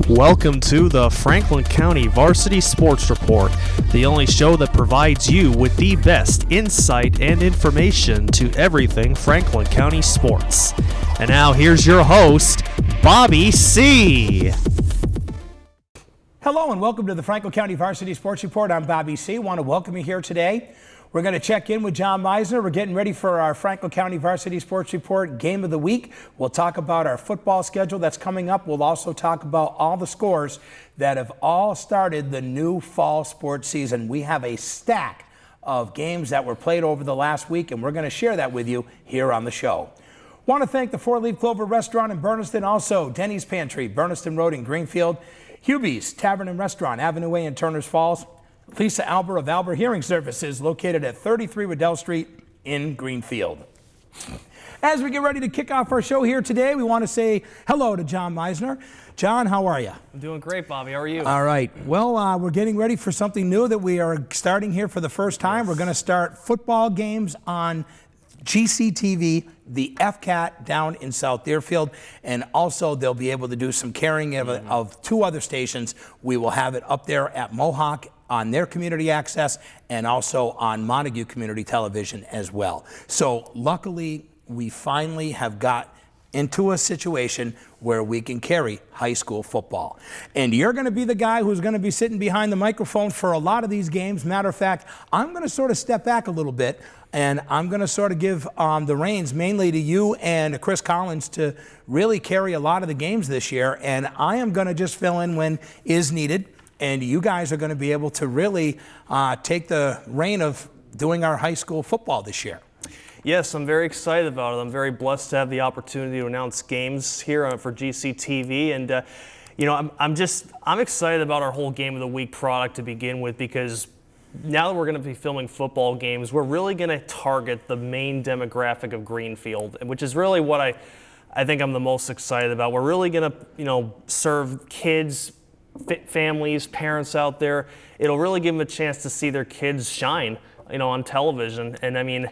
Welcome to the Franklin County Varsity Sports Report, the only show that provides you with the best insight and information to everything Franklin County sports. And now here's your host, Bobby C. Hello and welcome to the Franklin County Varsity Sports Report. I'm Bobby C. Want to welcome you here today. We're going to check in with John Meisner. We're getting ready for our Franklin County Varsity Sports Report Game of the Week. We'll talk about our football schedule that's coming up. We'll also talk about all the scores that have all started the new fall sports season. We have a stack of games that were played over the last week, and we're going to share that with you here on the show. Want to thank the Four Leaf Clover Restaurant in Berniston, also Denny's Pantry, Berniston Road in Greenfield, Hubie's Tavern and Restaurant, Avenue A in Turners Falls, Lisa Albert of Albert Hearing Services, located at 33 Riddell Street in Greenfield. As we get ready to kick off our show here today, we want to say hello to John Meisner. John, how are you? I'm doing great, Bobby. How are you? All right. Well, we're getting ready for something new that we are starting here for the first time. Yes. We're going to start football games on GCTV, the FCAT down in South Deerfield, and also they'll be able to do some carrying of two other stations. We will have it up there at Mohawk on their community access and also on Montague Community Television as well. So luckily, we finally have got into a situation where we can carry high school football. And you're going to be the guy who's going to be sitting behind the microphone for a lot of these games. Matter of fact, I'm going to sort of step back a little bit, and I'm going to sort of give the reins mainly to you and Chris Collins to really carry a lot of the games this year. And I am going to just fill in when is needed. And you guys are going to be able to really take the reign of doing our high school football this year. Yes, I'm very excited about it. I'm very blessed to have the opportunity to announce games here for GCTV. And, you know, I'm excited about our whole Game of the Week product to begin with, because now that we're going to be filming football games, we're really going to target the main demographic of Greenfield, which is really what I think I'm the most excited about. We're really going to, you know, serve kids, families, parents out there. It'll really give them a chance to see their kids shine, you know, on television. And I mean,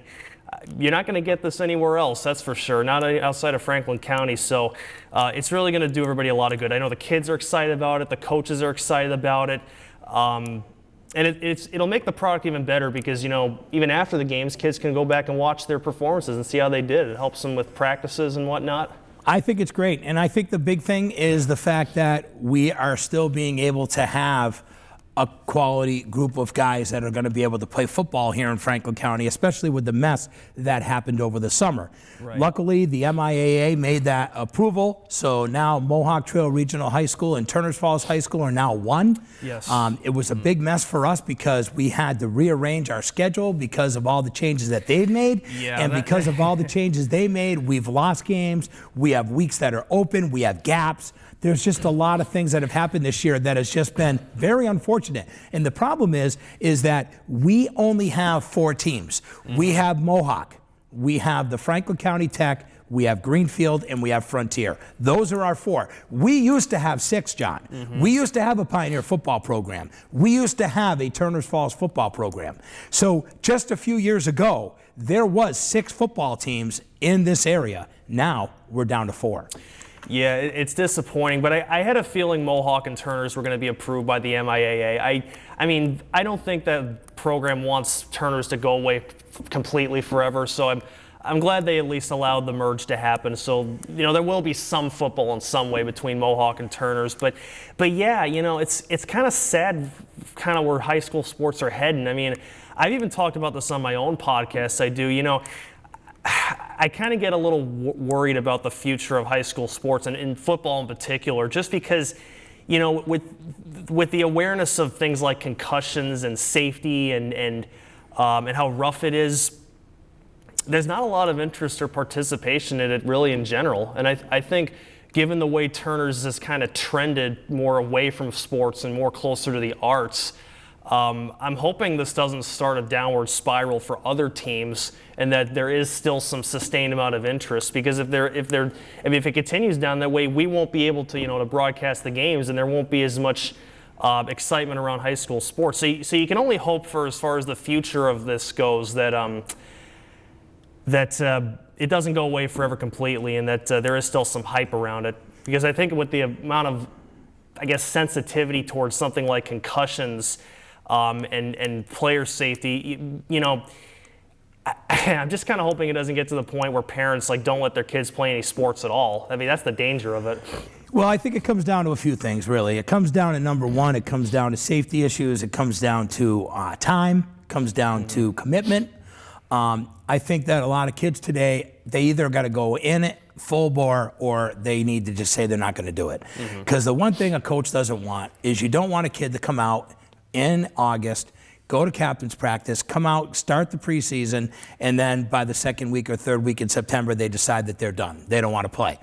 you're not going to get this anywhere else, that's for sure, not outside of Franklin County. So it's really going to do everybody a lot of good. I know the kids are excited about it, the coaches are excited about it, and it'll make the product even better, because, you know, even after the games, kids can go back and watch their performances and see how they did. It helps them with practices and whatnot. I think it's great, and I think the big thing is the fact that we are still being able to have a quality group of guys that are going to be able to play football here in Franklin County, especially with the mess that happened over the summer. Right. Luckily, the MIAA made that approval, so now Mohawk Trail Regional High School and Turners Falls High School are now one. Yes. It was a big mess for us because we had to rearrange our schedule because of all the changes that they've made. Yeah, and because of all the changes they made, we've lost games. We have weeks that are open. We have gaps. There's just a lot of things that have happened this year that has just been very unfortunate. And the problem is that we only have 4 teams. Mm-hmm. We have Mohawk, we have the Franklin County Tech, we have Greenfield, and we have Frontier. Those are our 4. We used to have 6, John. Mm-hmm. We used to have a Pioneer football program. We used to have a Turners Falls football program. So just a few years ago, there was 6 football teams in this area. Now we're down to 4. Yeah, it's disappointing, but I had a feeling Mohawk and Turners were going to be approved by the MIAA. I mean, I don't think that program wants Turners to go away completely forever, so I'm glad they at least allowed the merge to happen. So, you know, there will be some football in some way between Mohawk and Turners, but yeah, you know, it's kind of sad, kind of where high school sports are heading. I mean, I've even talked about this on my own podcast. I do, you know. I kind of get a little worried about the future of high school sports, and in football in particular, just because, you know, with the awareness of things like concussions and safety and how rough it is, there's not a lot of interest or participation in it really in general. And I think given the way Turners has kind of trended more away from sports and more closer to the arts, I'm hoping this doesn't start a downward spiral for other teams, and that there is still some sustained amount of interest. Because if it continues down that way, we won't be able to, you know, to broadcast the games, and there won't be as much excitement around high school sports. So you can only hope for, as far as the future of this goes, that it doesn't go away forever completely, and that there is still some hype around it. Because I think with the amount of I guess, sensitivity towards something like concussions and player safety. I'm just kind of hoping it doesn't get to the point where parents don't let their kids play any sports at all. I mean, that's the danger of it. Well, I think it comes down to a few things, really. It comes down to, number one, it comes down to safety issues. It comes down to time. It comes down to commitment. I think that a lot of kids today, they either got to go in it full bore or they need to just say they're not going to do it. Because the one thing a coach doesn't want is you don't want a kid to come out in August, go to captain's practice, come out, start the preseason, and then by the second week or third week in September, they decide that they're done. They don't want to play.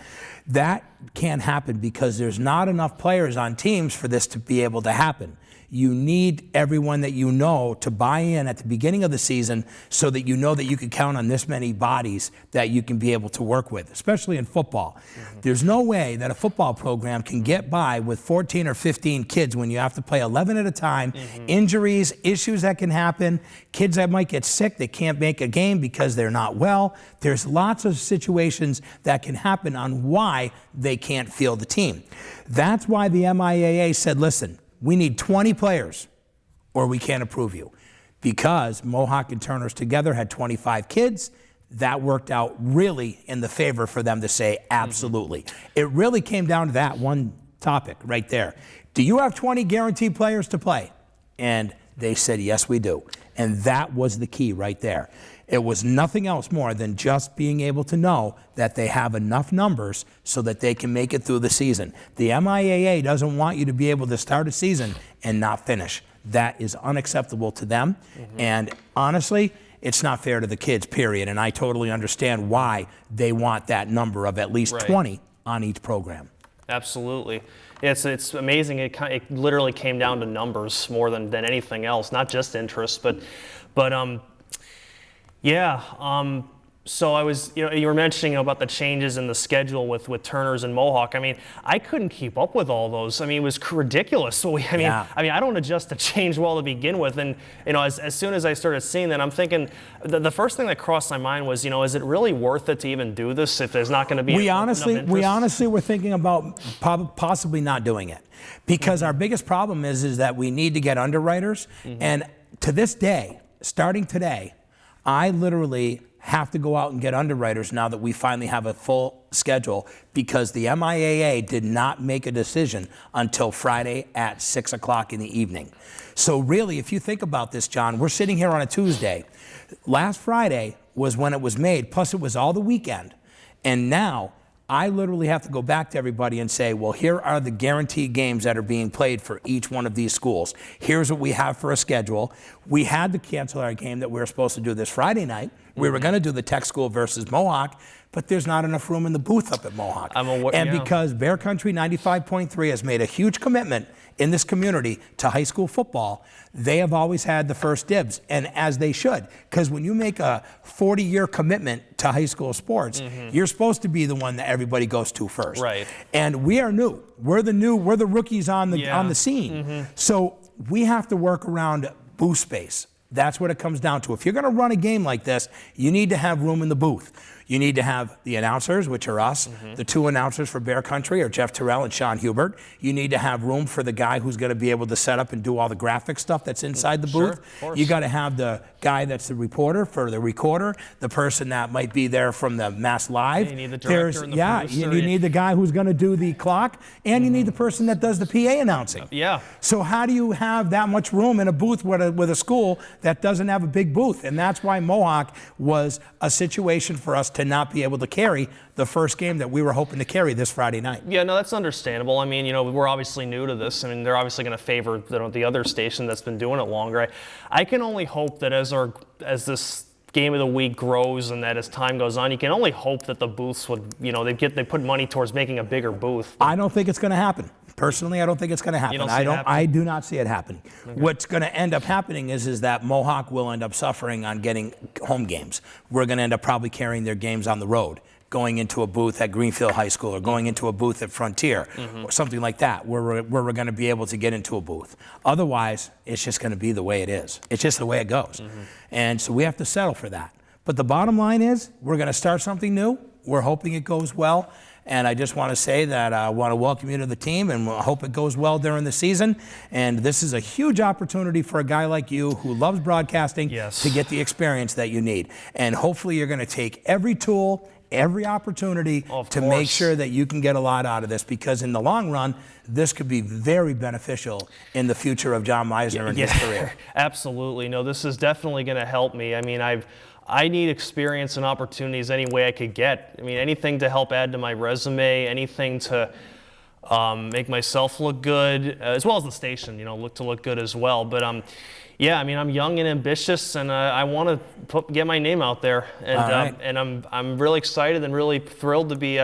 That can't happen because there's not enough players on teams for this to be able to happen. You need everyone that you know to buy in at the beginning of the season so that you know that you can count on this many bodies that you can be able to work with, especially in football. There's no way that a football program can get by with 14 or 15 kids when you have to play 11 at a time, injuries, issues that can happen, kids that might get sick, they can't make a game because they're not well. There's lots of situations that can happen on why they can't field the team. That's why the MIAA said, listen, we need 20 players or we can't approve you. Because Mohawk and Turner's together had 25 kids, that worked out really in the favor for them to say absolutely. It really came down to that one topic right there. Do you have 20 guaranteed players to play? And they said, yes, we do. And that was the key right there. It was nothing else more than just being able to know that they have enough numbers so that they can make it through the season. The MIAA doesn't want you to be able to start a season and not finish. That is unacceptable to them. And honestly, it's not fair to the kids, period. And I totally understand why they want that number of at least 20 on each program. Absolutely. It's amazing. It literally came down to numbers more than anything else, not just interest, but yeah. So I was, you were mentioning about the changes in the schedule with Turner's and Mohawk. I mean, I couldn't keep up with all those. I mean, it was ridiculous. So I don't adjust to change well to begin with. And as soon as I started seeing that, I'm thinking the first thing that crossed my mind was, is it really worth it to even do this if there's not going to be enough interest? We honestly were thinking about possibly not doing it because our biggest problem is that we need to get underwriters. And to this day, starting today, I literally have to go out and get underwriters now that we finally have a full schedule because the MIAA did not make a decision until Friday at 6 o'clock in the evening. So really, if you think about this, John, we're sitting here on a Tuesday. Last Friday was when it was made, plus it was all the weekend. And now I literally have to go back to everybody and say, well, here are the guaranteed games that are being played for each one of these schools. Here's what we have for a schedule. We had to cancel our game that we were supposed to do this Friday night. We were going to do the Tech School versus Mohawk, but there's not enough room in the booth up at Mohawk. Because Bear Country 95.3 has made a huge commitment in this community to high school football, they have always had the first dibs, and as they should. Because when you make a 40-year commitment to high school sports, you're supposed to be the one that everybody goes to first. Right. And we are new. We're the rookies on the scene. So we have to work around booth space. That's what it comes down to. If you're going to run a game like this, you need to have room in the booth. You need to have the announcers, which are us. The two announcers for Bear Country are Jeff Terrell and Sean Hubert. You need to have room for the guy who's going to be able to set up and do all the graphic stuff that's inside the booth. You got to have the guy that's the reporter for the recorder, the person that might be there from the Mass Live. You need the director and the producer. You need the guy who's going to do the clock, and you need the person that does the PA announcing. So how do you have that much room in a booth with a school that doesn't have a big booth? And that's why Mohawk was a situation for us to not be able to carry the first game that we were hoping to carry this Friday night. Yeah, no, that's understandable. I mean, we're obviously new to this. I mean, they're obviously going to favor the other station that's been doing it longer. I can only hope that as this game of the week grows and that as time goes on, you can only hope that the booths would, they put money towards making a bigger booth. I don't think it's going to happen. Personally, I don't think it's going to happen. I do not see it happening. Okay. What's going to end up happening is that Mohawk will end up suffering on getting home games. We're going to end up probably carrying their games on the road, going into a booth at Greenfield High School or going into a booth at Frontier or something like that, where we're going to be able to get into a booth. Otherwise, it's just going to be the way it is. It's just the way it goes. And so we have to settle for that. But the bottom line is we're going to start something new. We're hoping it goes well. And I just want to say that I want to welcome you to the team, and I hope it goes well during the season. And this is a huge opportunity for a guy like you who loves broadcasting to get the experience that you need. And hopefully you're going to take every tool, every opportunity to make sure that you can get a lot out of this, because in the long run, this could be very beneficial in the future of John Meisner and his career. Absolutely. No, this is definitely going to help me. I mean, I need experience and opportunities any way I could get. I mean, anything to help add to my resume, anything to make myself look good, as well as the station, look good as well. But yeah, I mean, I'm young and ambitious, and I want to get my name out there. And and I'm really excited and really thrilled to be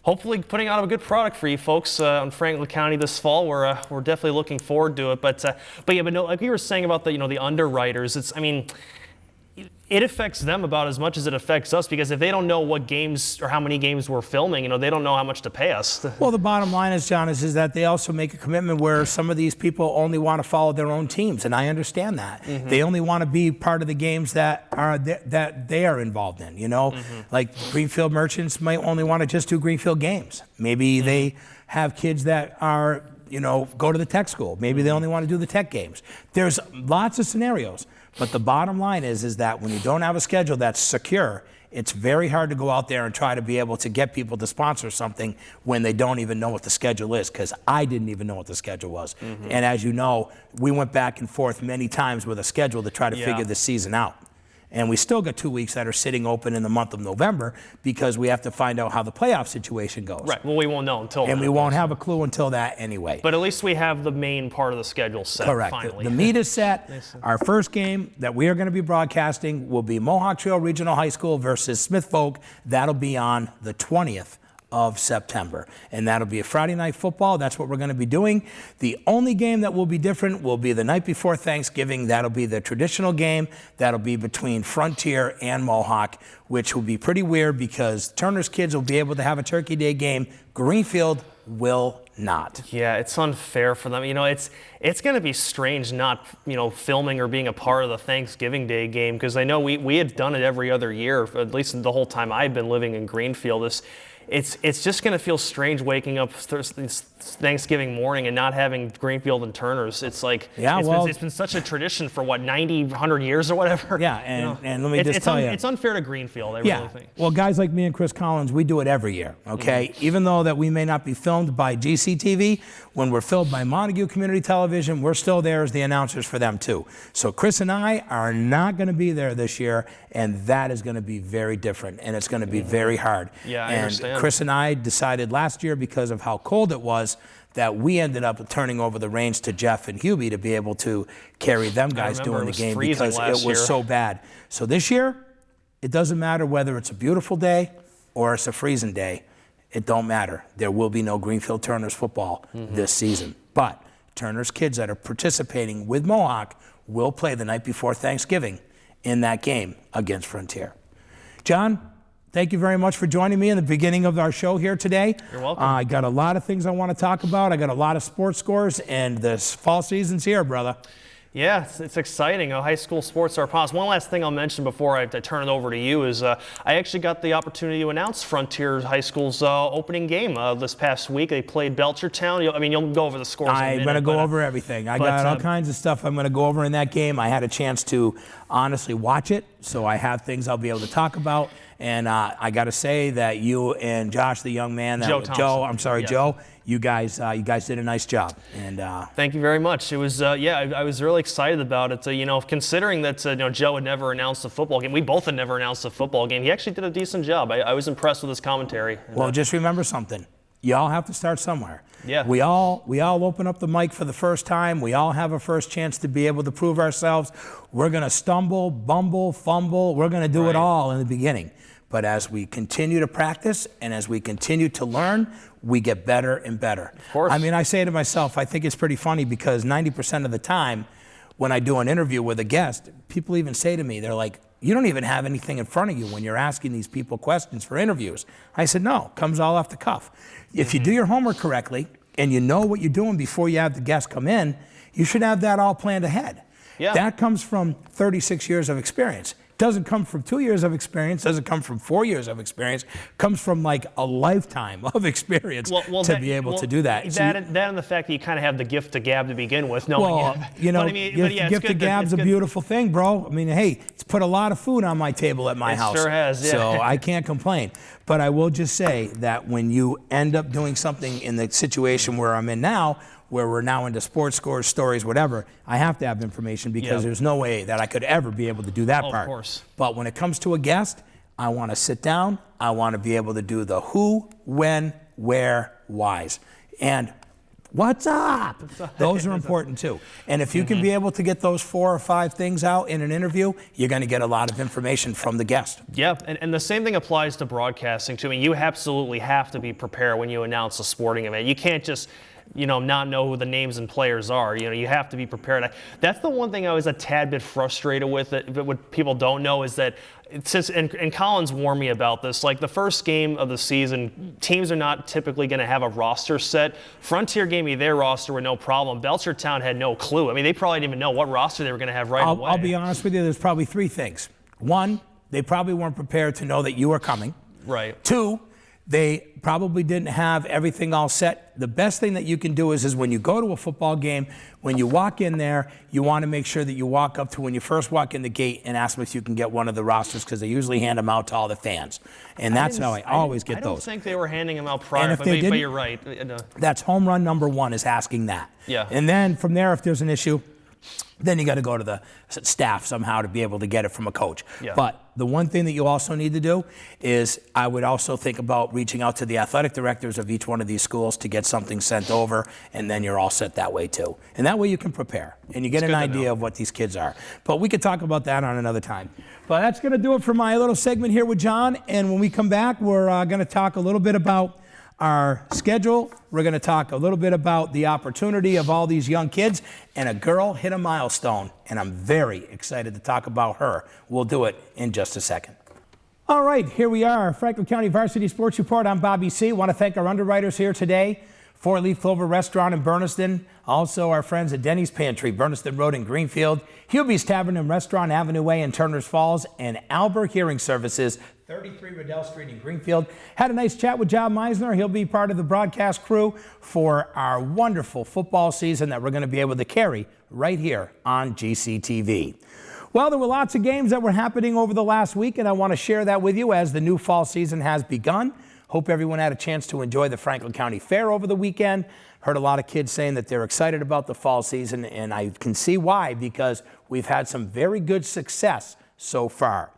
hopefully putting out a good product for you folks in Franklin County this fall. We're definitely looking forward to it. But no, like we were saying about the underwriters, it affects them about as much as it affects us, because if they don't know what games or how many games we're filming, they don't know how much to pay us. Well, the bottom line is, John, is that they also make a commitment where some of these people only want to follow their own teams, and I understand that. They only want to be part of the games that they are involved in. Like Greenfield merchants might only want to just do Greenfield games. Maybe they have kids that are go to the tech school. Maybe they only want to do the tech games. There's lots of scenarios. But the bottom line is that when you don't have a schedule that's secure, it's very hard to go out there and try to be able to get people to sponsor something when they don't even know what the schedule is, because I didn't even know what the schedule was. And as you know, we went back and forth many times with a schedule to try to figure this season out. And we still got 2 weeks that are sitting open in the month of November, because we have to find out how the playoff situation goes. Right. Well, we won't know until then. And we won't have a clue until that anyway. But at least we have the main part of the schedule set. Correct. Finally. The meat is set. Our first game that we are going to be broadcasting will be Mohawk Trail Regional High School versus Smith Folk. That'll be on the 20th of September, and that'll be a Friday night football. That's what we're going to be doing. The only game that will be different will be the night before Thanksgiving. That'll be the traditional game. That'll be between Frontier and Mohawk, which will be pretty weird because Turner's kids will be able to have a Turkey Day game. Greenfield will not. Yeah, it's unfair for them. It's going to be strange not, filming or being a part of the Thanksgiving Day game, because I know we had done it every other year, at least the whole time I've been living in Greenfield. It's just going to feel strange waking up Thanksgiving morning and not having Greenfield and Turner's. It's like, it's been such a tradition for 90, 100 years or whatever. Yeah, and let me just tell you. It's unfair to Greenfield, I really think. Well, guys like me and Chris Collins, we do it every year, okay? Even though that we may not be filmed by GCTV, when we're filmed by Montague Community Television, we're still there as the announcers for them too. So Chris and I are not going to be there this year, and that is going to be very different, and it's going to be very hard. Yeah, I understand. Chris and I decided last year, because of how cold it was, that we ended up turning over the reins to Jeff and Hubie to be able to carry them guys doing the game, because it was so bad. So this year, it doesn't matter whether it's a beautiful day or it's a freezing day. It don't matter. There will be no Greenfield Turner's football this season. But Turner's kids that are participating with Mohawk will play the night before Thanksgiving in that game against Frontier. John, thank you very much for joining me in the beginning of our show here today. You're welcome. I got a lot of things I want to talk about. I got a lot of sports scores, and this fall season's here, brother. Yeah, it's exciting. High school sports are possible. One last thing I'll mention before I turn it over to you is I actually got the opportunity to announce Frontier High School's opening game this past week. They played Belchertown. You'll go over the scores in a minute. I'm going to go over everything. I got all kinds of stuff I'm going to go over in that game. I had a chance to honestly watch it, so I have things I'll be able to talk about. And I got to say that you and Josh, the young man, Joe, you guys did a nice job. And thank you very much. It was I was really excited about it. Considering that Joe had never announced a football game, we both had never announced a football game. He actually did a decent job. I was impressed with his commentary. Well, just remember something. You all have to start somewhere. Yeah. We all open up the mic for the first time. We all have a first chance to be able to prove ourselves. We're going to stumble, bumble, fumble. We're going to do it all in the beginning. But as we continue to practice and as we continue to learn, we get better and better. Of course. I mean, I say to myself, I think it's pretty funny because 90% of the time when I do an interview with a guest, people even say to me, they're like, you don't even have anything in front of you when you're asking these people questions for interviews. I said, no, comes all off the cuff. If you do your homework correctly and you know what you're doing before you have the guest come in, you should have that all planned ahead. Yeah. That comes from 36 years of experience. doesn't come from 2 years of experience, doesn't come from 4 years of experience, comes from like a lifetime of experience be able to do that. That and the fact that you kind of have the gift of gab to begin with. Gift of gab's a beautiful thing, bro. I mean, hey, it's put a lot of food on my table at my house. It sure has, yeah. So I can't complain. But I will just say that when you end up doing something in the situation where I'm in now, where we're now into sports scores, stories, whatever, I have to have information because there's no way that I could ever be able to do that part. Of course. But when it comes to a guest, I want to sit down. I want to be able to do the who, when, where, whys. And what's up? Those are important too. And if you can be able to get those 4 or 5 things out in an interview, you're going to get a lot of information from the guest. Yeah, and the same thing applies to broadcasting too. I mean, you absolutely have to be prepared when you announce a sporting event. You can't just not know who the names and players are. You have to be prepared. That's the one thing I was a tad bit frustrated with. What people don't know is that and Collins warned me about this. Like the first game of the season, teams are not typically going to have a roster set. Frontier gave me their roster with no problem. Belchertown had no clue. I mean, they probably didn't even know what roster they were going to have away. I'll be honest with you. There's probably 3 things. 1, they probably weren't prepared to know that you were coming. Right. 2, they probably didn't have everything all set. The best thing that you can do is when you go to a football game, when you walk in there, you want to make sure that you walk up to when you first walk in the gate and ask them if you can get one of the rosters because they usually hand them out to all the fans. And that's how I always get those. I don't think they were handing them out prior, but you're right. That's home run number 1 is asking that. Yeah. And then from there, if there's an issue, then you got to go to the staff somehow to be able to get it from a coach. Yeah. But the one thing that you also need to do is I would also think about reaching out to the athletic directors of each one of these schools to get something sent over, and then you're all set that way too. And that way you can prepare, and you get an idea of what these kids are. But we could talk about that on another time. But that's going to do it for my little segment here with John, and when we come back, we're going to talk a little bit about our schedule. We're going to talk a little bit about the opportunity of all these young kids, and a girl hit a milestone, and I'm very excited to talk about her. We'll do it in just a second. All right, here we are, Franklin County Varsity Sports Report. I'm Bobby C. Want to thank our underwriters here today, 4 Leaf Clover Restaurant in Berniston, also our friends at Denny's Pantry, Berniston Road in Greenfield, Hubie's Tavern and Restaurant, Avenue Way in Turners Falls, and Albert Hearing Services, 33 Riddell Street in Greenfield. Had a nice chat with John Meisner. He'll be part of the broadcast crew for our wonderful football season that we're going to be able to carry right here on GCTV. Well, there were lots of games that were happening over the last week, and I want to share that with you as the new fall season has begun. Hope everyone had a chance to enjoy the Franklin County Fair over the weekend. Heard a lot of kids saying that they're excited about the fall season, and I can see why, because we've had some very good success so far.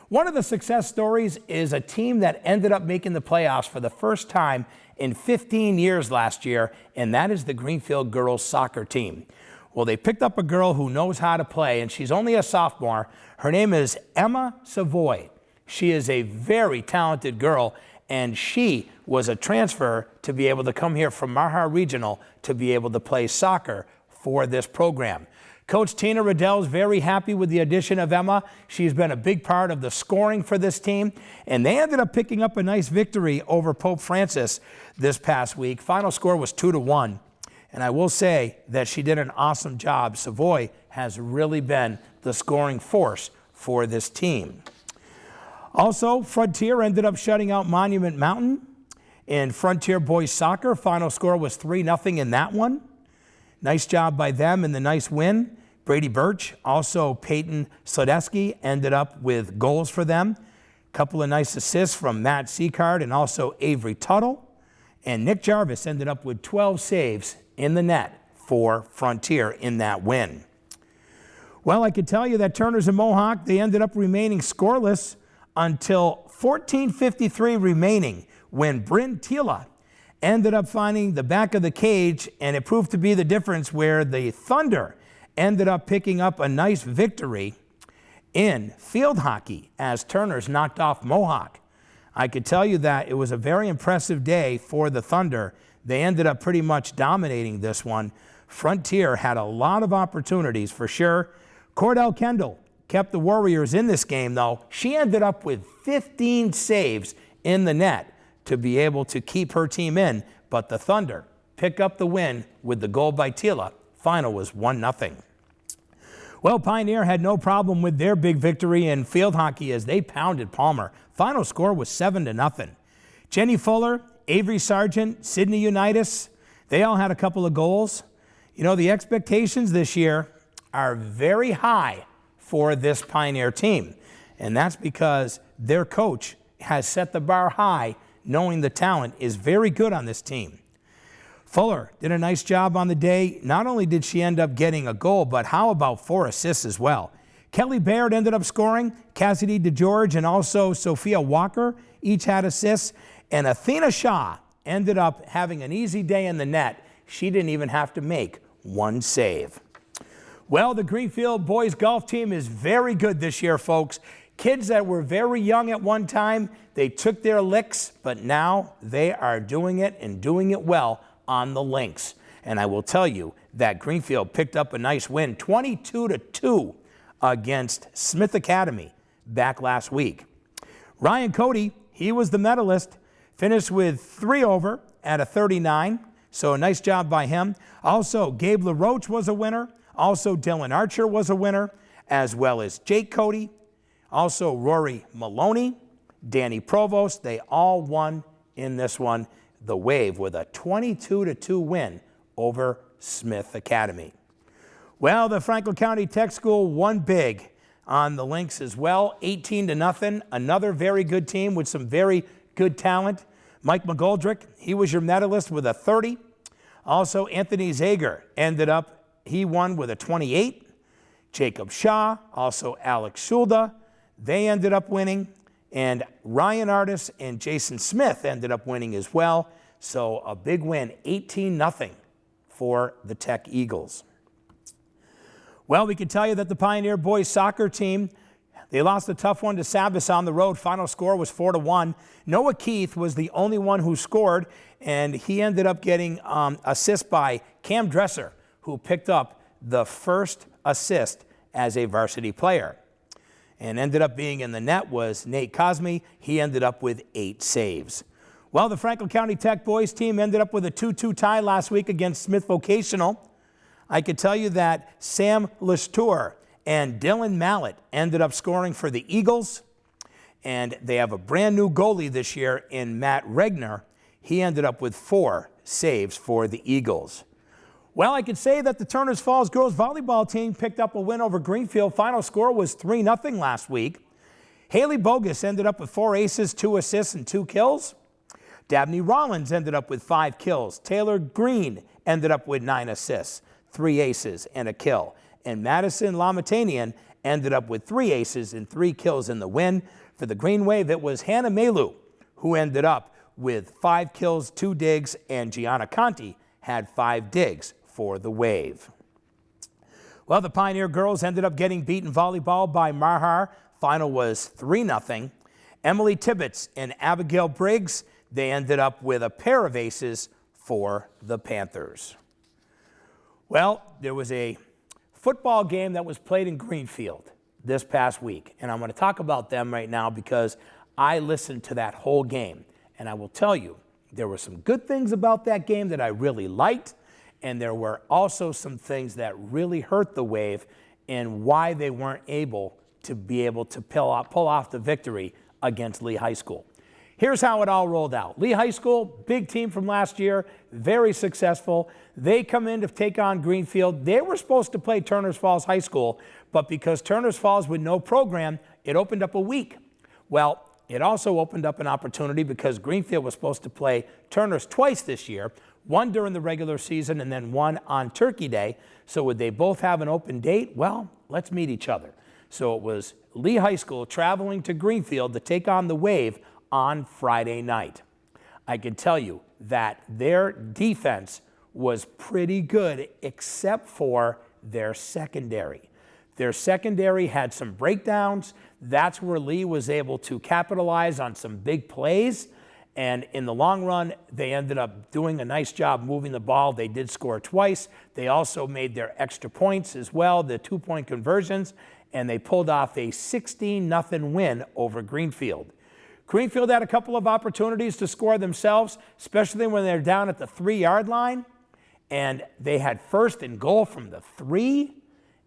One of the success stories is a team that ended up making the playoffs for the first time in 15 years last year, and that is the Greenfield girls soccer team. Well, they picked up a girl who knows how to play, and she's only a sophomore. Her name is Emma Savoy. She is a very talented girl, and she was a transfer to be able to come here from Mahar Regional to be able to play soccer for this program. Coach Tina Riddell is very happy with the addition of Emma. She's been a big part of the scoring for this team, and they ended up picking up a nice victory over Pope Francis this past week. Final score was 2-1, and I will say that she did an awesome job. Savoy has really been the scoring force for this team. Also, Frontier ended up shutting out Monument Mountain in Frontier Boys Soccer. Final score was 3-0 in that one. Nice job by them and the nice win. Brady Birch, also Peyton Sodeski, ended up with goals for them. A couple of nice assists from Matt Seacard and also Avery Tuttle. And Nick Jarvis ended up with 12 saves in the net for Frontier in that win. Well, I could tell you that Turners and Mohawk, they ended up remaining scoreless until 14:53 remaining when Bryn Tila ended up finding the back of the cage, and it proved to be the difference where the Thunder ended up picking up a nice victory in field hockey as Turners knocked off Mohawk. I could tell you that it was a very impressive day for the Thunder. They ended up pretty much dominating this one. Frontier had a lot of opportunities for sure. Cordell Kendall kept the Warriors in this game, though. She ended up with 15 saves in the net to be able to keep her team in, but the Thunder pick up the win with the goal by Tila. Final was 1-0. Well, Pioneer had no problem with their big victory in field hockey as they pounded Palmer. Final score was 7-0. Jenny Fuller, Avery Sargent, Sydney Unitas, they all had a couple of goals. You know, the expectations this year are very high for this Pioneer team, and that's because their coach has set the bar high, knowing the talent is very good on this team. Fuller did a nice job on the day. Not only did she end up getting a goal, but how about 4 assists as well? Kelly Baird ended up scoring. Cassidy DeGeorge and also Sophia Walker each had assists. And Athena Shaw ended up having an easy day in the net. She didn't even have to make one save. Well, the Greenfield boys golf team is very good this year, folks. Kids that were very young at one time, they took their licks, but now they are doing it and doing it well on the links. And I will tell you that Greenfield picked up a nice win, 22-2 against Smith Academy back last week. Ryan Cody, he was the medalist, finished with 3 over at a 39, so a nice job by him. Also, Gabe LaRoche was a winner. Also, Dylan Archer was a winner, as well as Jake Cody. Also, Rory Maloney, Danny Provost, they all won in this one. The Wave with a 22-2 win over Smith Academy. Well, the Franklin County Tech School won big on the links as well, 18-0. Another very good team with some very good talent. Mike McGoldrick, he was your medalist with a 30. Also, Anthony Zager ended up, he won with a 28. Jacob Shaw, also Alex Schulda, they ended up winning. And Ryan Artis and Jason Smith ended up winning as well. So a big win, 18-0 for the Tech Eagles. Well, we can tell you that the Pioneer boys soccer team, they lost a tough one to Sabas on the road. Final score was 4-1. Noah Keith was the only one who scored, and he ended up getting assist by Cam Dresser, who picked up the first assist as a varsity player. And ended up being in the net was Nate Cosme. He ended up with 8 saves. Well, the Franklin County Tech boys team ended up with a 2-2 tie last week against Smith Vocational. I could tell you that Sam Lestour and Dylan Mallett ended up scoring for the Eagles. And they have a brand new goalie this year in Matt Regner. He ended up with 4 saves for the Eagles. Well, I could say that the Turners Falls girls volleyball team picked up a win over Greenfield. Final score was 3-0 last week. Haley Bogus ended up with 4 aces, 2 assists, and 2 kills. Dabney Rollins ended up with 5 kills. Taylor Green ended up with 9 assists, 3 aces, and a kill. And Madison Lamatanian ended up with 3 aces and 3 kills in the win. For the Green Wave, it was Hannah Melu who ended up with 5 kills, 2 digs, and Gianna Conti had 5 digs for the Wave. Well, the Pioneer girls ended up getting beaten volleyball by Marhar. Final was 3-0. Emily Tibbetts and Abigail Briggs, they ended up with a pair of aces for the Panthers. Well, there was a football game that was played in Greenfield this past week, and I'm going to talk about them right now because I listened to that whole game, and I will tell you, there were some good things about that game that I really liked, and there were also some things that really hurt the Wave and why they weren't able to pull off the victory against Lee High School. Here's how it all rolled out. Lee High School, big team from last year, very successful. They come in to take on Greenfield. They were supposed to play Turners Falls High School, but because Turners Falls with no program, it opened up a week. Well, it also opened up an opportunity because Greenfield was supposed to play Turners twice this year, one during the regular season and then one on Turkey Day. So would they both have an open date? Well, let's meet each other. So it was Lee High School traveling to Greenfield to take on the Wave on Friday night. I can tell you that their defense was pretty good except for their secondary. Their secondary had some breakdowns. That's where Lee was able to capitalize on some big plays. And in the long run, they ended up doing a nice job moving the ball. They did score twice. They also made their extra points as well, the 2-point conversions, and they pulled off a 16-0 win over Greenfield. Greenfield had a couple of opportunities to score themselves, especially when they're down at the 3-yard line, and they had 1st and goal from the 3,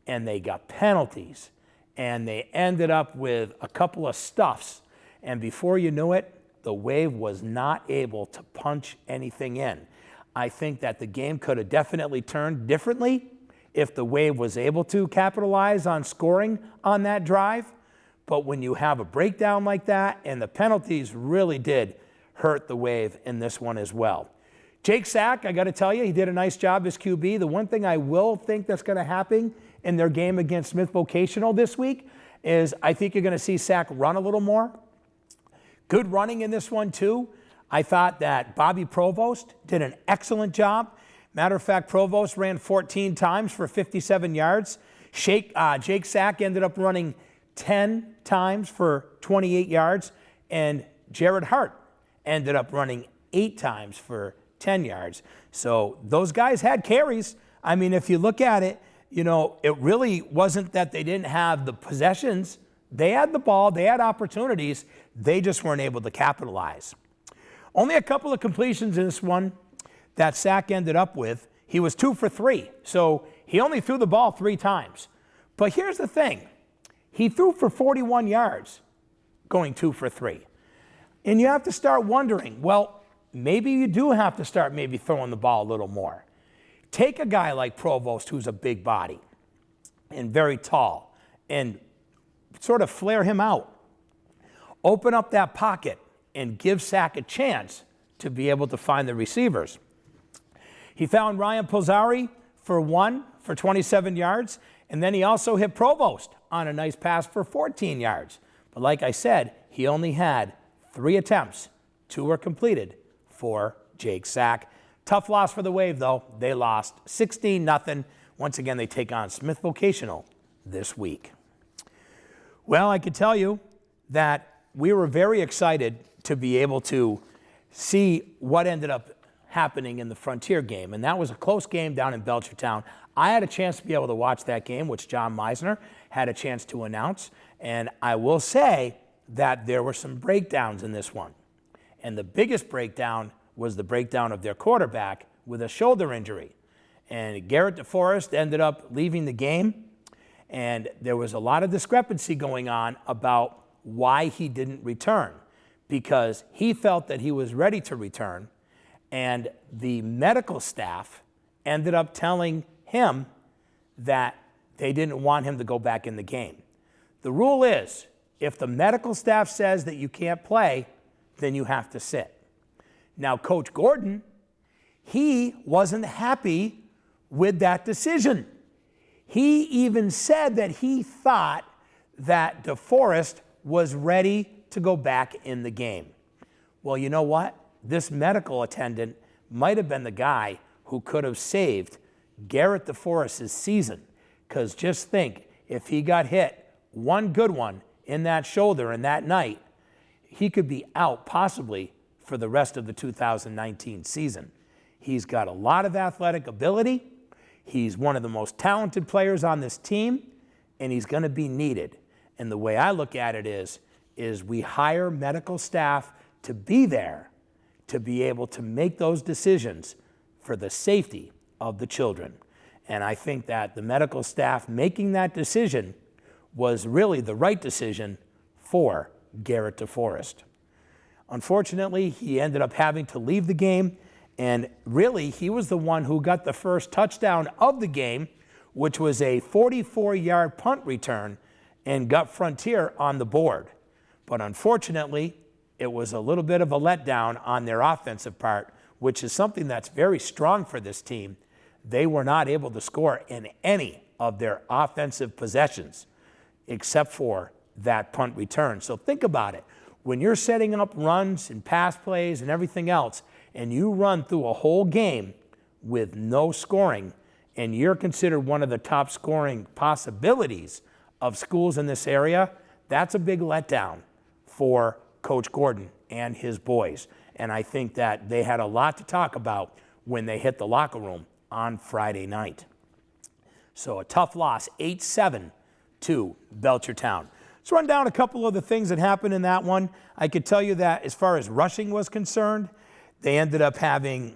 and they got penalties, and they ended up with a couple of stuffs. And before you knew it, the Wave was not able to punch anything in. I think that the game could have definitely turned differently if the Wave was able to capitalize on scoring on that drive. But when you have a breakdown like that, and the penalties really did hurt the Wave in this one as well. Jake Sack, I got to tell you, he did a nice job as QB. The one thing I will think that's going to happen in their game against Smith Vocational this week is I think you're going to see Sack run a little more. Good running in this one, too. I thought that Bobby Provost did an excellent job. Matter of fact, Provost ran 14 times for 57 yards. Jake Sack ended up running 10 times for 28 yards. And Jared Hart ended up running 8 times for 10 yards. So those guys had carries. I mean, if you look at it, you know, it really wasn't that they didn't have the possessions. They had the ball, they had opportunities, they just weren't able to capitalize. Only a couple of completions in this one that Sack ended up with. He was 2 for 3, so he only threw the ball 3 times. But here's the thing. He threw for 41 yards, going 2 for 3. And you have to start wondering, well, maybe you do have to start maybe throwing the ball a little more. Take a guy like Provost, who's a big body and very tall, and sort of flare him out. Open up that pocket and give Sack a chance to be able to find the receivers. He found Ryan Pozzari for 27 yards, and then he also hit Provost on a nice pass for 14 yards. But like I said, he only had 3 attempts. 2 were completed for Jake Sack. Tough loss for the Wave, though. They lost 16-0. Once again, they take on Smith Vocational this week. Well, I could tell you that we were very excited to be able to see what ended up happening in the Frontier game, and that was a close game down in Belchertown. I had a chance to be able to watch that game, which John Meisner had a chance to announce, and I will say that there were some breakdowns in this one. And the biggest breakdown was the breakdown of their quarterback with a shoulder injury. And Garrett DeForest ended up leaving the game, and there was a lot of discrepancy going on about why he didn't return, because he felt that he was ready to return, and the medical staff ended up telling him that they didn't want him to go back in the game. The rule is, if the medical staff says that you can't play, then you have to sit. Now, Coach Gordon, he wasn't happy with that decision. He even said that he thought that DeForest was ready to go back in the game. Well, you know what? This medical attendant might have been the guy who could have saved Garrett DeForest's season. Because just think, if he got hit one good one in that shoulder in that night, he could be out possibly for the rest of the 2019 season. He's got a lot of athletic ability. He's one of the most talented players on this team, and he's going to be needed. And the way I look at it is we hire medical staff to be there to be able to make those decisions for the safety of the children. And I think that the medical staff making that decision was really the right decision for Garrett DeForest. Unfortunately, he ended up having to leave the game, and really he was the one who got the first touchdown of the game, which was a 44-yard punt return, and got Frontier on the board. But unfortunately, it was a little bit of a letdown on their offensive part, which is something that's very strong for this team. They were not able to score in any of their offensive possessions except for that punt return. So think about it. When you're setting up runs and pass plays and everything else, and you run through a whole game with no scoring, and you're considered one of the top scoring possibilities of schools in this area, that's a big letdown for Coach Gordon and his boys. And I think that they had a lot to talk about when they hit the locker room on Friday night. So a tough loss, 8-7 to Belchertown. Let's run down a couple of the things that happened in that one. I could tell you that as far as rushing was concerned, they ended up having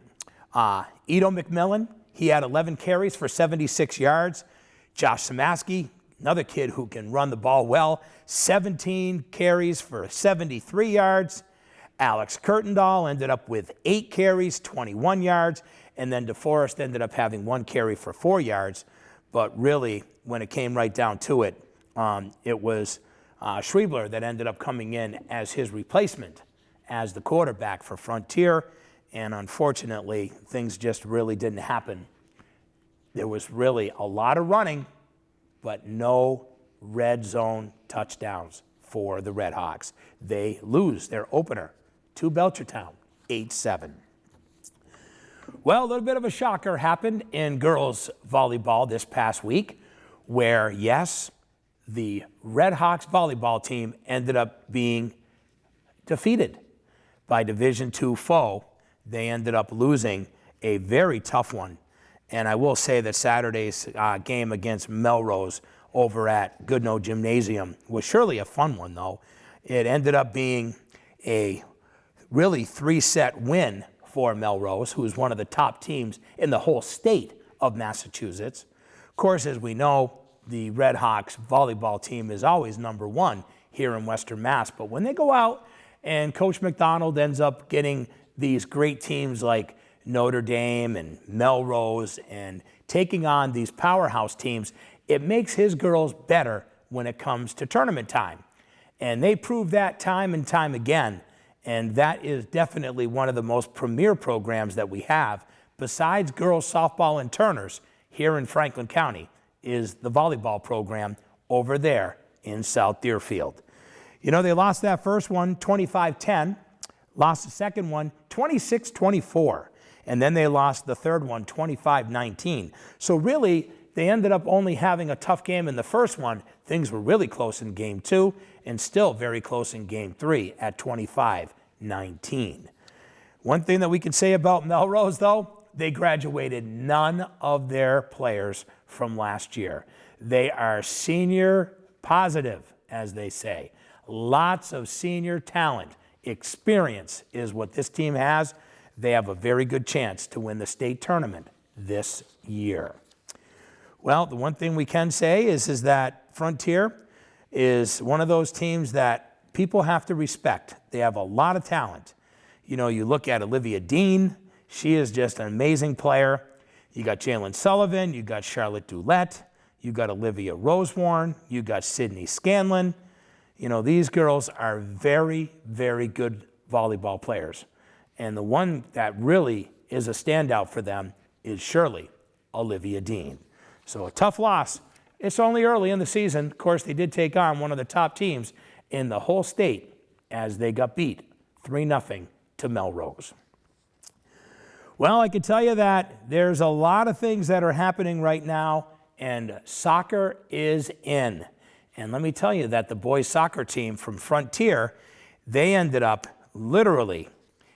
Edo McMillan. He had 11 carries for 76 yards. Josh Samaski, another kid who can run the ball well, 17 carries for 73 yards. Alex Kurtendahl ended up with 8 carries, 21 yards, and then DeForest ended up having 1 carry for 4 yards. But really, when it came right down to it, it was Schriebler that ended up coming in as his replacement as the quarterback for Frontier, and unfortunately, things just really didn't happen. There was really a lot of running, but no red zone touchdowns for the Red Hawks. They lose their opener to Belchertown, 8-7. Well, a little bit of a shocker happened in girls volleyball this past week, where, yes, the Red Hawks volleyball team ended up being defeated by Division II foe. They ended up losing a very tough one. And I will say that Saturday's game against Melrose over at Goodnoe Gymnasium was surely a fun one, though. It ended up being a really 3-set win for Melrose, who is one of the top teams in the whole state of Massachusetts. Of course, as we know, the Red Hawks volleyball team is always number 1 here in Western Mass. But when they go out and Coach McDonald ends up getting these great teams like Notre Dame and Melrose and taking on these powerhouse teams, it makes his girls better when it comes to tournament time. And they prove that time and time again. And that is definitely one of the most premier programs that we have, besides girls softball and Turners here in Franklin County, is the volleyball program over there in South Deerfield. You know, they lost that first one 25-10, lost the second one 26-24, and then they lost the third one 25-19. So really, they ended up only having a tough game in the first one. Things were really close in game 2 and still very close in game 3 at 25-19. One thing that we can say about Melrose, though, they graduated none of their players from last year. They are senior positive, as they say. Lots of senior talent. Experience is what this team has. They have a very good chance to win the state tournament this year. Well, the one thing we can say is that Frontier is one of those teams that people have to respect. They have a lot of talent. You know, you look at Olivia Dean. She is just an amazing player. You got Jalen Sullivan. You got Charlotte Doulette. You got Olivia Rosewarn. You got Sydney Scanlon. You know, these girls are very, very good volleyball players. And the one that really is a standout for them is surely Olivia Dean. So a tough loss. It's only early in the season. Of course, they did take on one of the top teams in the whole state as they got beat 3-0 to Melrose. Well, I can tell you that there's a lot of things that are happening right now, and soccer is in. And let me tell you that the boys soccer team from Frontier, they ended up literally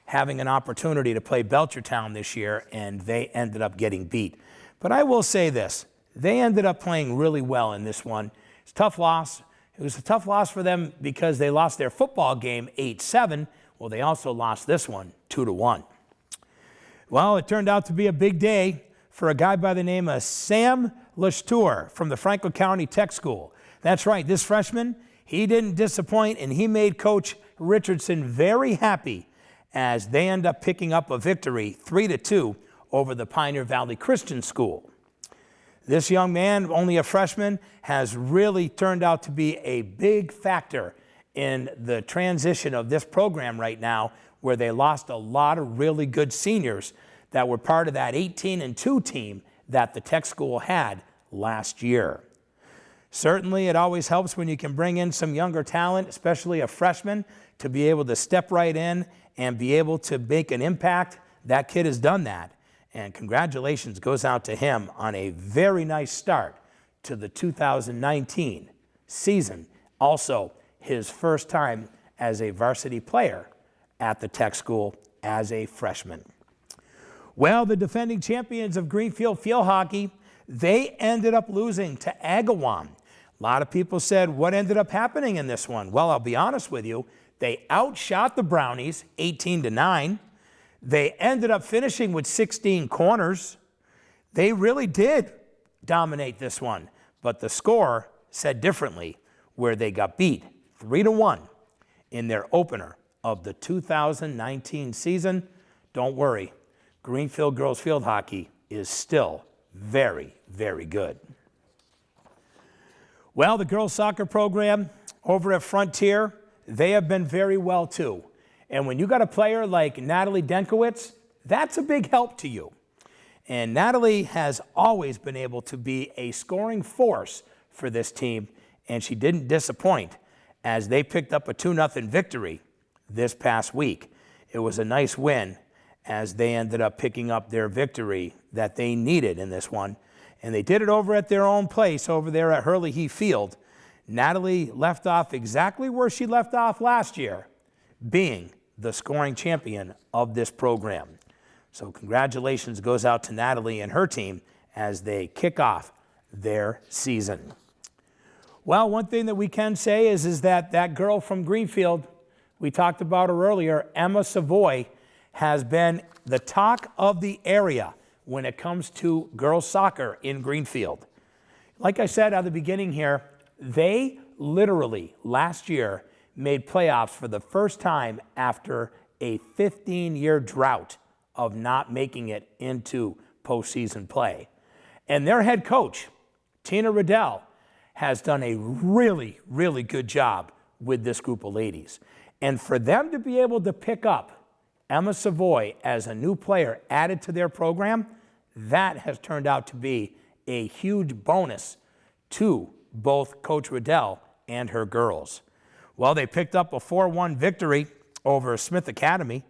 having an opportunity to play Belchertown this year, and they ended up getting beat. But I will say this, they ended up playing really well in this one. It's a tough loss. It was a tough loss for them because they lost their football game 8-7. Well, they also lost this one 2-1. Well, it turned out to be a big day for a guy by the name of Sam Lashtour from the Franklin County Tech School. That's right, this freshman, he didn't disappoint, and he made Coach Richardson very happy as they end up picking up a victory 3-2 over the Pioneer Valley Christian School. This young man, only a freshman, has really turned out to be a big factor in the transition of this program right now, where they lost a lot of really good seniors that were part of that 18-2 team that the Tech School had last year. Certainly, it always helps when you can bring in some younger talent, especially a freshman, to be able to step right in and be able to make an impact. That kid has done that. And congratulations goes out to him on a very nice start to the 2019 season. Also, his first time as a varsity player at the Tech School as a freshman. Well, the defending champions of Greenfield field hockey, they ended up losing to Agawam. A lot of people said, what ended up happening in this one? Well, I'll be honest with you. They outshot the Brownies 18-9. They ended up finishing with 16 corners. They really did dominate this one. But the score said differently, where they got beat 3-1 in their opener of the 2019 season. Don't worry, Greenfield girls field hockey is still very, very good. Well, the girls soccer program over at Frontier, they have been very well too. And when you got a player like Natalie Denkowitz, that's a big help to you. And Natalie has always been able to be a scoring force for this team, and she didn't disappoint as they picked up a 2-0 victory this past week. It was a nice win as they ended up picking up their victory that they needed in this one. And they did it over at their own place over there at Hurley Heath Field. Natalie left off exactly where she left off last year, being the scoring champion of this program. So congratulations goes out to Natalie and her team as they kick off their season. Well, one thing that we can say is that that girl from Greenfield, we talked about her earlier, Emma Savoy, has been the talk of the area when it comes to girls soccer in Greenfield. Like I said at the beginning here, they literally last year made playoffs for the first time after a 15-year drought of not making it into postseason play. And their head coach, Tina Riddell, has done a really, really good job with this group of ladies. And for them to be able to pick up Emma Savoy as a new player added to their program, that has turned out to be a huge bonus to both Coach Riddell and her girls. Well, they picked up a 4-1 victory over Smith Academy.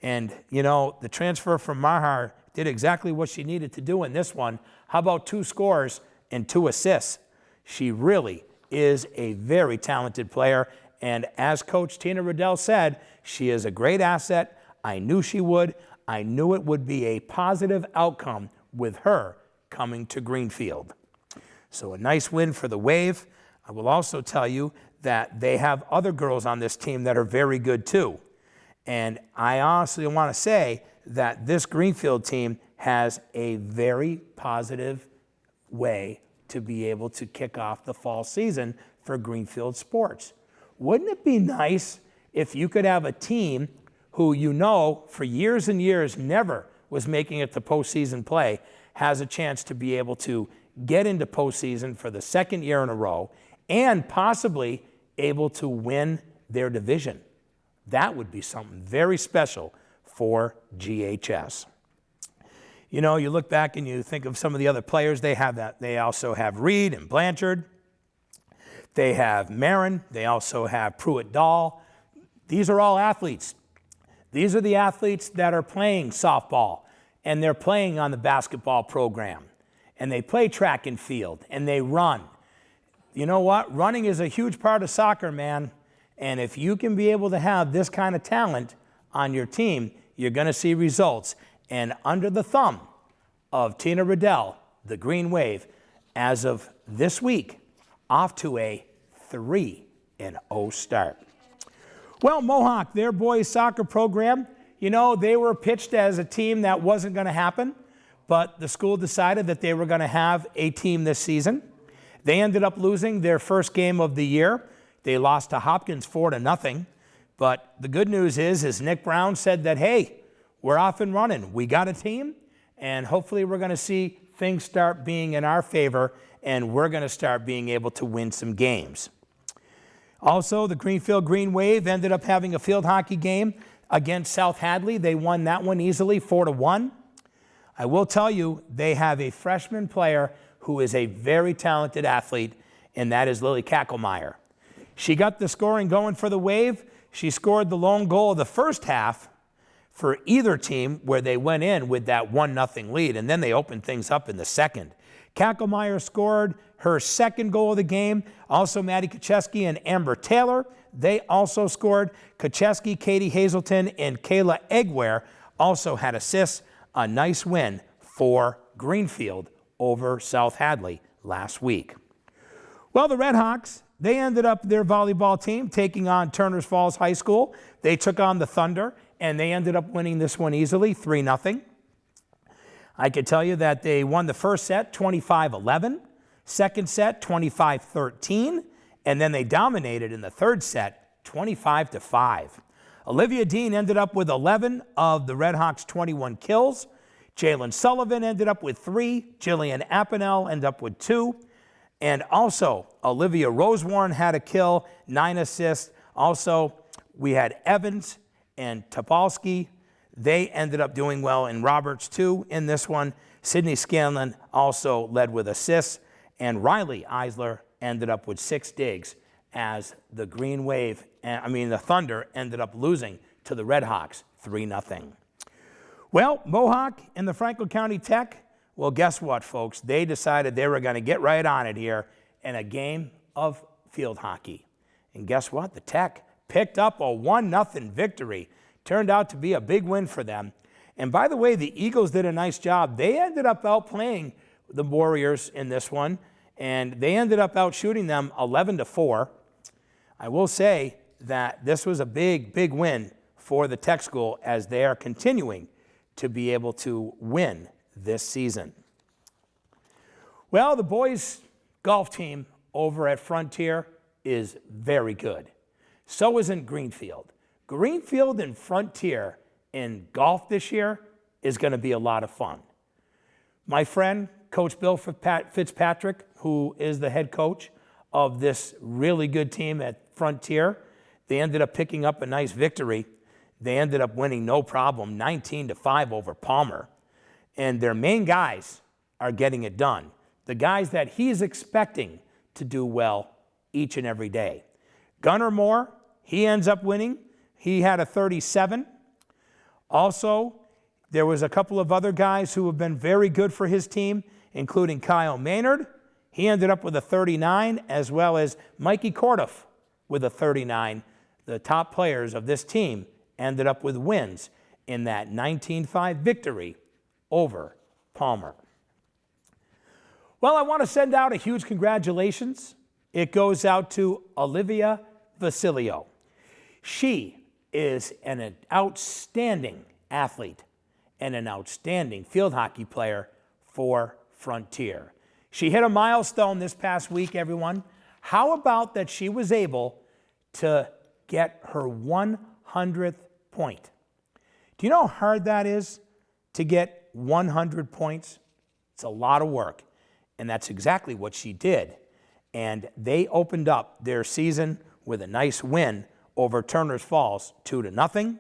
And, you know, the transfer from Mahar did exactly what she needed to do in this one. How about 2 scores and 2 assists? She really is a very talented player. And as Coach Tina Riddell said, she is a great asset. I knew she would. I knew it would be a positive outcome with her coming to Greenfield. So a nice win for the Wave. I will also tell you that they have other girls on this team that are very good too. And I honestly want to say that this Greenfield team has a very positive way to be able to kick off the fall season for Greenfield sports. Wouldn't it be nice if you could have a team who you know for years and years never was making it to postseason play, has a chance to be able to get into postseason for the 2nd year in a row and possibly able to win their division? That would be something very special for GHS. You know, you look back and you think of some of the other players they have. That they also have Reed and Blanchard. They have Marin. They also have Pruitt-Dahl. These are all athletes. These are the athletes that are playing softball, and they're playing on the basketball program, and they play track and field, and they run. You know what? Running is a huge part of soccer, man. And if you can be able to have this kind of talent on your team, you're going to see results. And under the thumb of Tina Riddell, the Green Wave, as of this week, off to a 3-0 start. Well, Mohawk, their boys soccer program, you know, they were pitched as a team that wasn't going to happen, but the school decided that they were going to have a team this season. They ended up losing their first game of the year. They lost to Hopkins 4-0. But the good news is Nick Brown said that, hey, we're off and running. We got a team, and hopefully we're going to see things start being in our favor, and we're going to start being able to win some games. Also, the Greenfield Green Wave ended up having a field hockey game against South Hadley. They won that one easily, 4-1. I will tell you, they have a freshman player who is a very talented athlete, and that is Lily Kackelmeyer. She got the scoring going for the Wave. She scored the lone goal of the first half for either team where they went in with that 1-0 lead, and then they opened things up in the second. Kackelmeyer scored her second goal of the game. Also, Maddie Kacheski and Amber Taylor, they also scored. Kacheski, Katie Hazelton, and Kayla Eggware also had assists. A nice win for Greenfield over South Hadley last week. Well, the Red Hawks, they ended up their volleyball team taking on Turners Falls High School. They took on the Thunder, and they ended up winning this one easily, 3-0. I could tell you that they won the first set, 25-11. Second set, 25-13, and then they dominated in the third set, 25-5. Olivia Dean ended up with 11 of the Redhawks' 21 kills. Jalen Sullivan ended up with 3. Jillian Apanel ended up with 2. And also, Olivia Rosewarne had a kill, 9 assists. Also, we had Evans and Topolsky. They ended up doing well, and Roberts too in this one. Sydney Scanlon also led with assists, and Riley Eisler ended up with 6 digs as the the Thunder ended up losing to the Redhawks 3-0. Well, Mohawk and the Franklin County Tech, well, guess what, folks? They decided they were going to get right on it here in a game of field hockey. And guess what? The Tech picked up a 1-0 victory. Turned out to be a big win for them. And by the way, the Eagles did a nice job. They ended up outplaying the Warriors in this one, and they ended up outshooting them 11-4. I will say that this was a big, big win for the Tech School as they are continuing to be able to win this season. Well, the boys' golf team over at Frontier is very good. So isn't Greenfield. Greenfield and Frontier in golf this year is going to be a lot of fun. My friend, Coach Bill Fitzpatrick, who is the head coach of this really good team at Frontier, they ended up picking up a nice victory. They ended up winning no problem, 19-5 over Palmer. And their main guys are getting it done. The guys that he's expecting to do well each and every day. Gunnar Moore, he ends up winning. He had a 37. Also, there was a couple of other guys who have been very good for his team, including Kyle Maynard. He ended up with a 39, as well as Mikey Kordoff with a 39. The top players of this team ended up with wins in that 19-5 victory over Palmer. Well, I want to send out a huge congratulations. It goes out to Olivia Vasilio. She is an outstanding athlete and an outstanding field hockey player for Frontier. She hit a milestone this past week, everyone. How about that she was able to get her 100th point? Do you know how hard that is to get 100 points? It's a lot of work, and that's exactly what she did. And they opened up their season with a nice win over Turner's Falls, 2-0.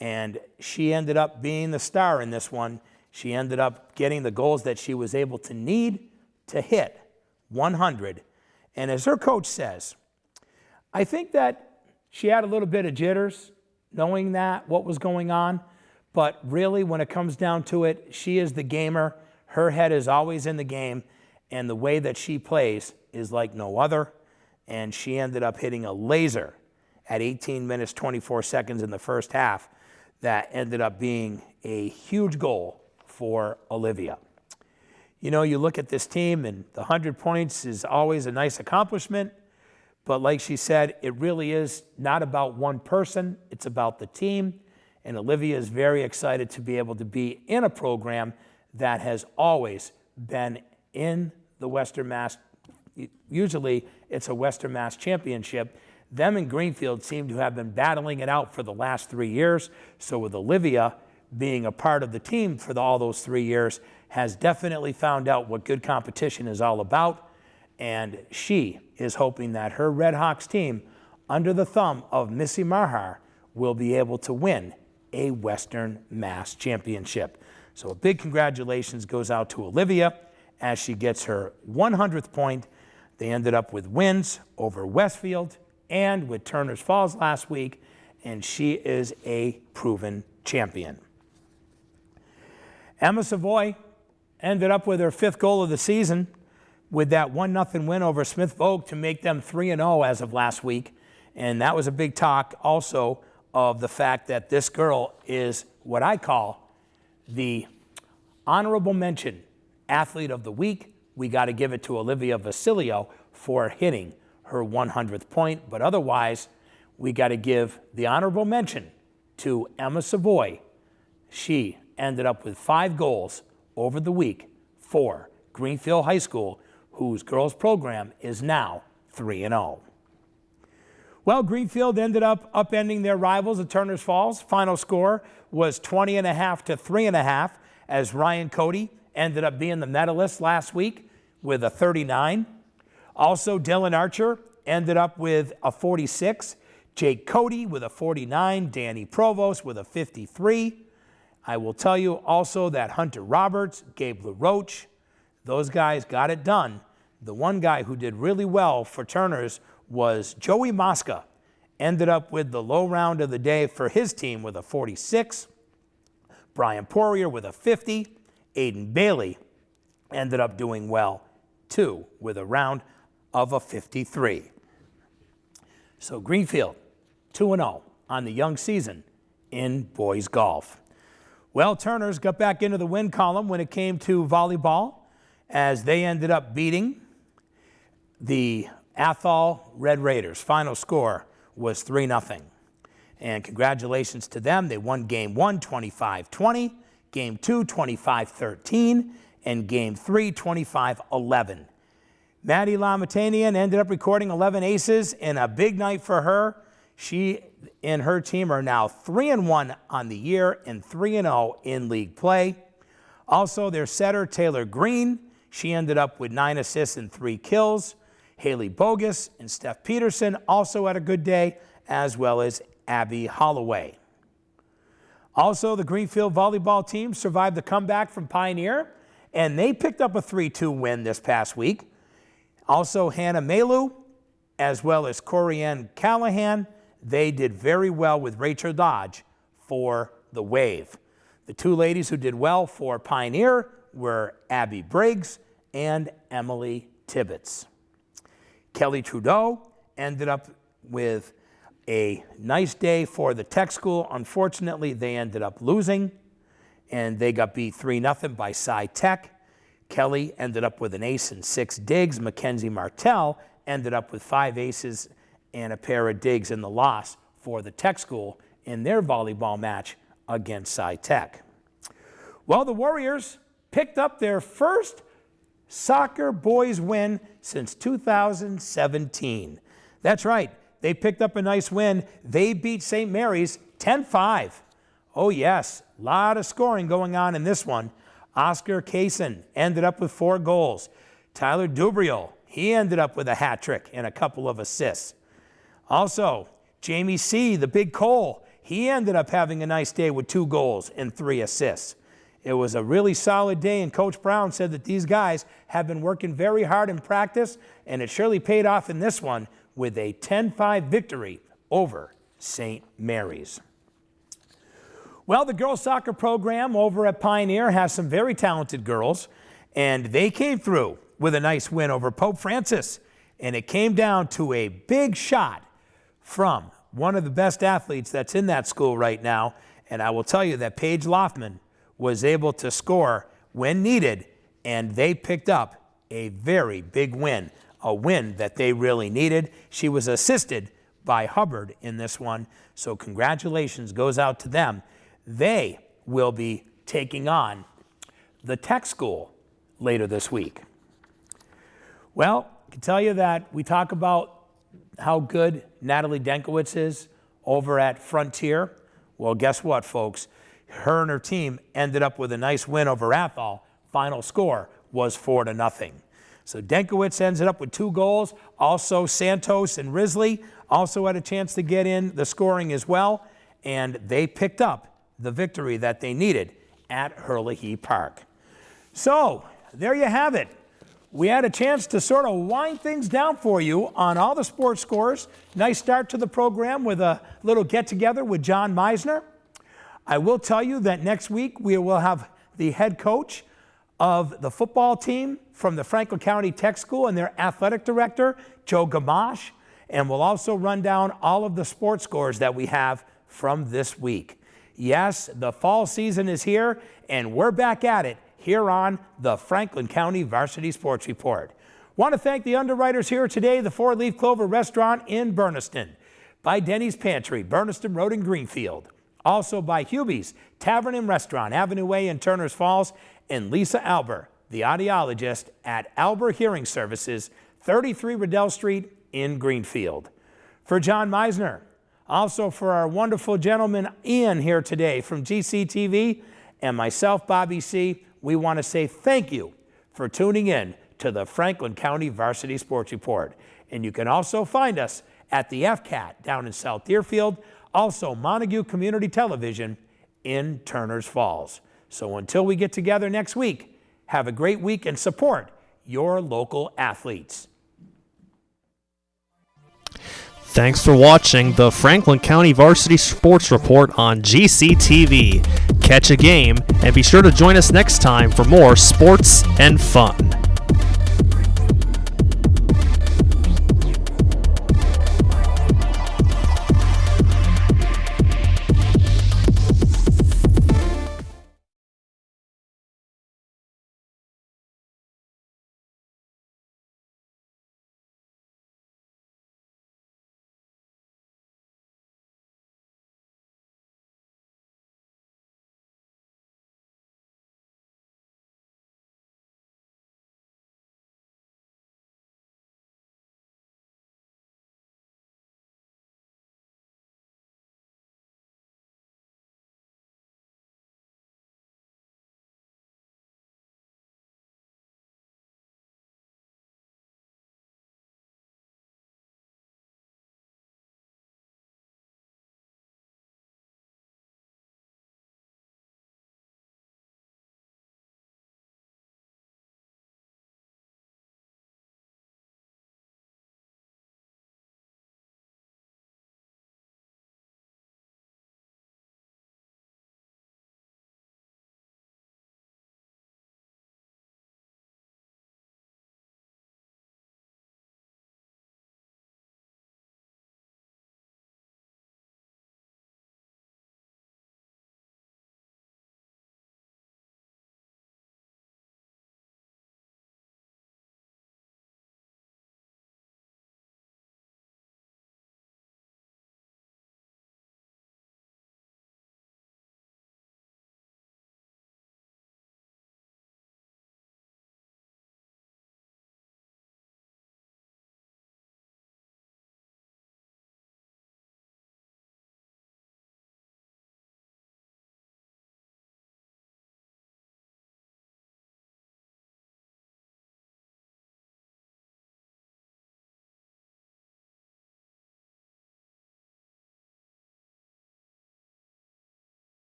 And she ended up being the star in this one. She ended up getting the goals that she was able to need to hit 100. And as her coach says, I think that she had a little bit of jitters knowing that, what was going on. But really, when it comes down to it, she is the gamer. Her head is always in the game. And the way that she plays is like no other. And she ended up hitting a laser at 18 minutes, 24 seconds in the first half. That ended up being a huge goal for Olivia. You know, you look at this team, and the 100 points is always a nice accomplishment. But like she said, it really is not about one person. It's about the team. And Olivia is very excited to be able to be in a program that has always been in the Western Mass. Usually it's a Western Mass championship. Them and Greenfield seem to have been battling it out for the last 3 years. So with Olivia being a part of the team for all those 3 years, has definitely found out what good competition is all about. And she is hoping that her Red Hawks team, under the thumb of Missy Marhar, will be able to win a Western Mass championship. So a big congratulations goes out to Olivia as she gets her 100th point. They ended up with wins over Westfield and with Turner's Falls last week, and she is a proven champion. Emma Savoy ended up with her 5th goal of the season with that 1-0 win over Smith Vogue to make them 3-0 as of last week. And that was a big talk also of the fact that this girl is what I call the honorable mention athlete of the week. We got to give it to Olivia Vasilio for hitting her 100th point. But otherwise, we got to give the honorable mention to Emma Savoy. She ended up with 5 goals over the week for Greenfield High School, whose girls program is now 3-0. Well, Greenfield ended up upending their rivals at Turner's Falls. Final score was 20.5 to 3.5 as Ryan Cody ended up being the medalist last week with a 39. Also, Dylan Archer ended up with a 46. Jake Cody with a 49. Danny Provost with a 53. I will tell you also that Hunter Roberts, Gabe LaRoche, those guys got it done. The one guy who did really well for Turner's was Joey Mosca. Ended up with the low round of the day for his team with a 46. Brian Poirier with a 50. Aiden Bailey ended up doing well, too, with a round of a 53. So Greenfield, 2-0 on the young season in boys golf. Well, Turner's got back into the win column when it came to volleyball as they ended up beating the Athol Red Raiders. Final score was 3-0. And congratulations to them. They won Game 1, 25-20, Game 2, 25-13, and Game 3, 25-11. Maddie Lamatanian ended up recording 11 aces in a big night for her. She and her team are now 3-1 on the year and 3-0 in league play. Also, their setter, Taylor Green, she ended up with 9 assists and 3 kills. Haley Bogus and Steph Peterson also had a good day, as well as Abby Holloway. Also, the Greenfield volleyball team survived the comeback from Pioneer, and they picked up a 3-2 win this past week. Also, Hannah Melu, as well as Corianne Callahan, they did very well with Rachel Dodge for the Wave. The two ladies who did well for Pioneer were Abby Briggs and Emily Tibbetts. Kelly Trudeau ended up with a nice day for the tech school. Unfortunately, they ended up losing, and they got beat 3-0 by Sci Tech. Kelly ended up with an ace and 6 digs. Mackenzie Martell ended up with 5 aces and a pair of digs in the loss for the tech school in their volleyball match against Sci Tech. Well, the Warriors picked up their first soccer boys win since 2017. That's right. They picked up a nice win. They beat St. Mary's 10-5. Oh, yes. A lot of scoring going on in this one. Oscar Kaysen ended up with 4 goals. Tyler Dubriel, he ended up with a hat trick and a couple of assists. Also, Jamie C., the big Cole, he ended up having a nice day with 2 goals and 3 assists. It was a really solid day, and Coach Brown said that these guys have been working very hard in practice, and it surely paid off in this one with a 10-5 victory over St. Mary's. Well, the girls soccer program over at Pioneer has some very talented girls, and they came through with a nice win over Pope Francis, and it came down to a big shot from one of the best athletes that's in that school right now, and I will tell you that Paige Loftman was able to score when needed, and they picked up a very big win, a win that they really needed. She was assisted by Hubbard in this one, so congratulations goes out to them. They will be taking on the tech school later this week. Well, I can tell you that we talk about how good Natalie Denkowitz is over at Frontier. Well, guess what, folks? Her and her team ended up with a nice win over Athol. Final score was 4-0. So Denkowitz ended up with 2 goals. Also, Santos and Risley also had a chance to get in the scoring as well, and they picked up the victory that they needed at Hurley Park. So there you have it. We had a chance to sort of wind things down for you on all the sports scores. Nice start to the program with a little get-together with John Meisner. I will tell you that next week we will have the head coach of the football team from the Franklin County Tech School and their athletic director, Joe Gamache, and we'll also run down all of the sports scores that we have from this week. Yes, the fall season is here, and we're back at it here on the Franklin County Varsity Sports Report. Want to thank the underwriters here today, the 4 Leaf Clover Restaurant in Berniston, by Denny's Pantry, Berniston Road in Greenfield. Also by Hubie's Tavern and Restaurant, Avenue Way in Turner's Falls, and Lisa Albert the audiologist at Albert Hearing Services, 33 Riddell Street in Greenfield. For John Meisner, also for our wonderful gentleman Ian here today from GCTV, and myself, Bobby C., we want to say thank you for tuning in to the Franklin County Varsity Sports Report. And you can also find us at the FCAT down in South Deerfield, also Montague Community Television in Turners Falls. So until we get together next week, have a great week and support your local athletes. Thanks for watching the Franklin County Varsity Sports Report on GCTV. Catch a game and be sure to join us next time for more sports and fun.